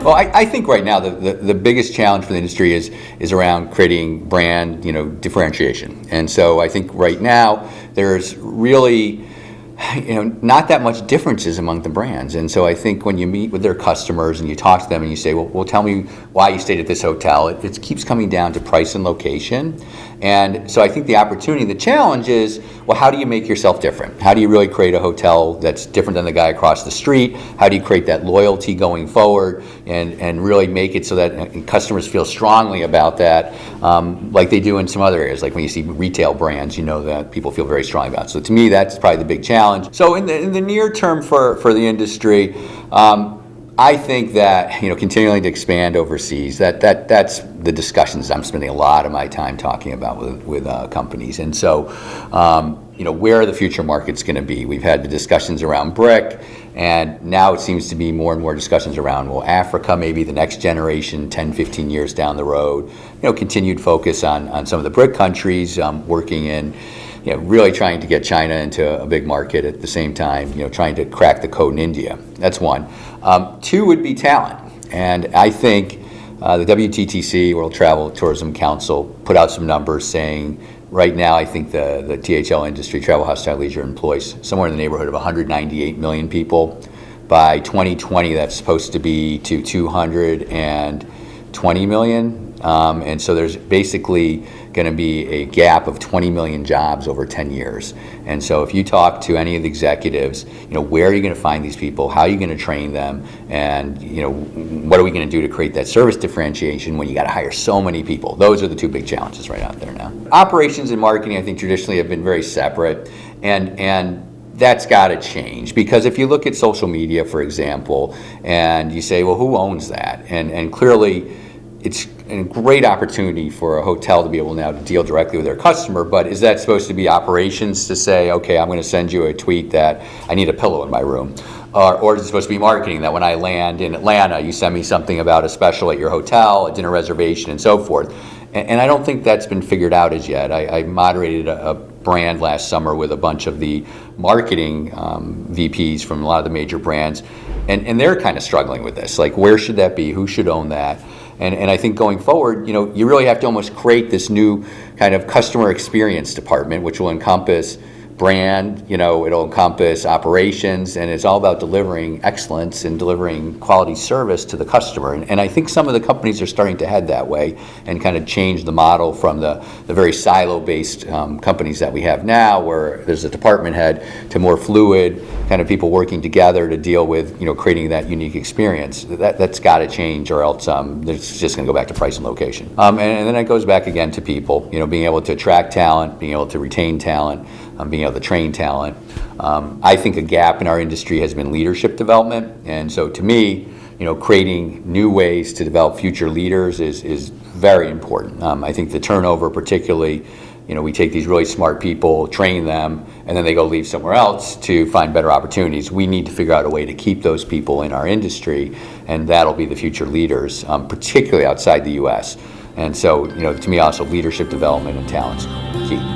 Well, I think right now the biggest challenge for the industry is around creating brand, differentiation. And so I think right now there's really not that much differences among the brands. And so I think when you meet with their customers and you talk to them and you say, well tell me why you stayed at this hotel, it keeps coming down to price and location. And so I think the opportunity, the challenge is, well, how do you make yourself different? How do you really create a hotel that's different than the guy across the street? How do you create that loyalty going forward and really make it so that customers feel strongly about that, like they do in some other areas, like when you see retail brands, that people feel very strongly about. So to me, that's probably the big challenge. So in the near term for the industry, I think that continuing to expand overseas, that's the discussions I'm spending a lot of my time talking about with companies. And so where are the future markets going to be? We've had the discussions around BRIC, and now it seems to be more and more discussions around, Africa, maybe the next generation, 10, 15 years down the road. Continued focus on some of the BRIC countries, working in really trying to get China into a big market at the same time, trying to crack the code in India. That's one. Two would be talent. And I think the WTTC, World Travel Tourism Council, put out some numbers saying right now I think the THL industry, travel, hospitality, leisure, employs somewhere in the neighborhood of 198 million people. By 2020, that's supposed to be to 220 million. And so there's basically going to be a gap of 20 million jobs over 10 years. And so if you talk to any of the executives, where are you going to find these people? How are you going to train them? And, what are we going to do to create that service differentiation when you got to hire so many people? Those are the two big challenges right out there now. Operations and marketing, I think, traditionally have been very separate. And that's got to change, because if you look at social media, for example, and you say, well, who owns that? And clearly, it's a great opportunity for a hotel to be able now to deal directly with their customer, but is that supposed to be operations to say, okay, I'm going to send you a tweet that I need a pillow in my room? Or is it supposed to be marketing that when I land in Atlanta, you send me something about a special at your hotel, a dinner reservation, and so forth? And I don't think that's been figured out as yet. I moderated a brand last summer with a bunch of the marketing VPs from a lot of the major brands, and they're kind of struggling with this. Like, where should that be? Who should own that? And I think going forward, you really have to almost create this new kind of customer experience department, which will encompass brand, it'll encompass operations, and it's all about delivering excellence and delivering quality service to the customer. And I think some of the companies are starting to head that way and kind of change the model from the very silo-based companies that we have now, where there's a department head, to more fluid kind of people working together to deal with, creating that unique experience. That's got to change, or else it's just going to go back to price and location. And then it goes back again to people, being able to attract talent, being able to retain talent, being able to train talent. I think a gap in our industry has been leadership development, and so to me, creating new ways to develop future leaders is very important. I think the turnover, particularly, we take these really smart people, train them, and then they go leave somewhere else to find better opportunities. We need to figure out a way to keep those people in our industry, and that'll be the future leaders, particularly outside the U.S. And so, to me, also leadership development and talent's key.